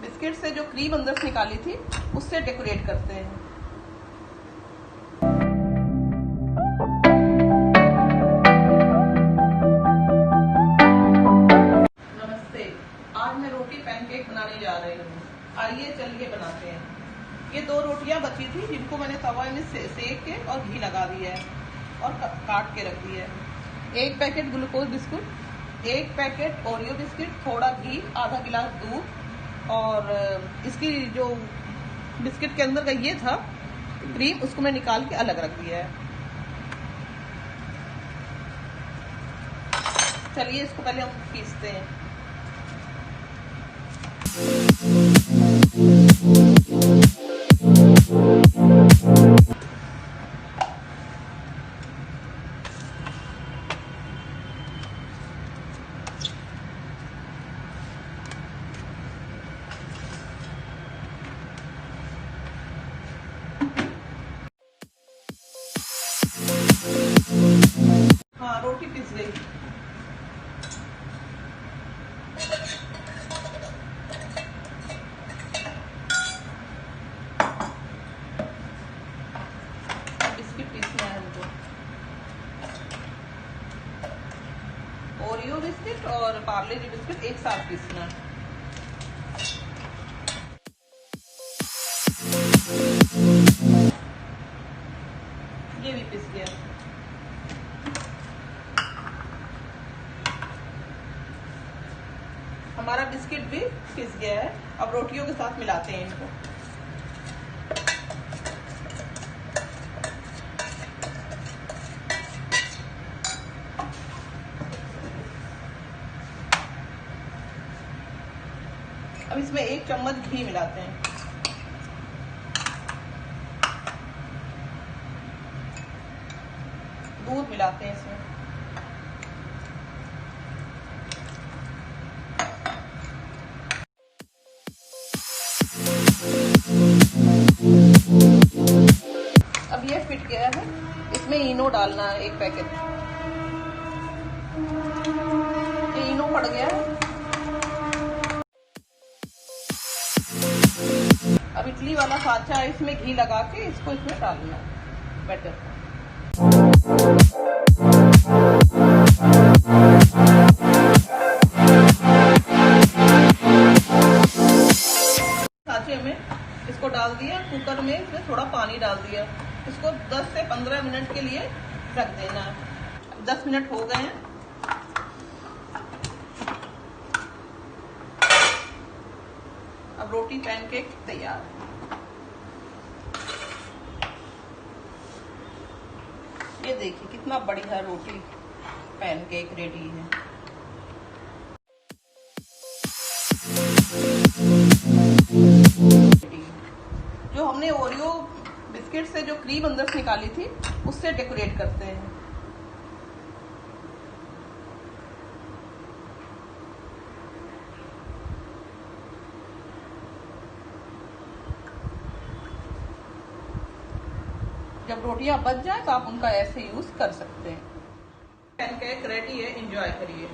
Biscuit से जो cream अंदर से निकाली थी उससे डेकोरेट करते हैं। नमस्ते, आज मैं रोटी पैनकेक बनाने जा रही हूँ। आइए चलिए बनाते हैं। ये 2 रोटियां बची थी जिनको मैंने तवा में सेक के और घी लगा दिया है और काट के रख दिया है। 1 packet glucose biscuit, 1 packet Oreo biscuit, थोड़ा घी, आधा गिलास दूध और इसकी जो बिस्किट के अंदर का ये था क्रीम, उसको मैं निकाल के अलग रख दिया है। चलिए इसको पहले हम पीसते हैं। हाँ, रोटी पिस गई। बिस्किट पीसना है हमको। ओरियो बिस्किट और पार्ले जी बिस्किट एक साथ पीसना है। ये भी पिस गया। हमारा बिस्किट भी पिस गया है। अब रोटियों के साथ मिलाते हैं इनको। अब इसमें 1 चम्मच घी मिलाते हैं। दूध मिलाते हैं इसमें। अब ये फिट गया है। इसमें इनो डालना है 1 पैकेट। ये इनो पड़ गया है। अब इडली वाला साँचा है, इसमें घी लगा के इसको इसमें डालना है बैटर। साँचे में इसको डाल दिया। कुकर में इसमें थोड़ा पानी डाल दिया। इसको 10 से 15 मिनट के लिए रख देना है। 10 मिनट हो गए हैं। अब रोटी पैनकेक तैयार है। ये देखिए कितना बढ़िया रोटी पैनकेक रेडी है। जो हमने ओरियो बिस्किट से जो क्रीम अंदर से निकाली थी उससे डेकोरेट करते हैं। जब रोटियां बच जाए तो आप उनका ऐसे यूज कर सकते हैं। पैनकेक रेडी है, एंजॉय करिए।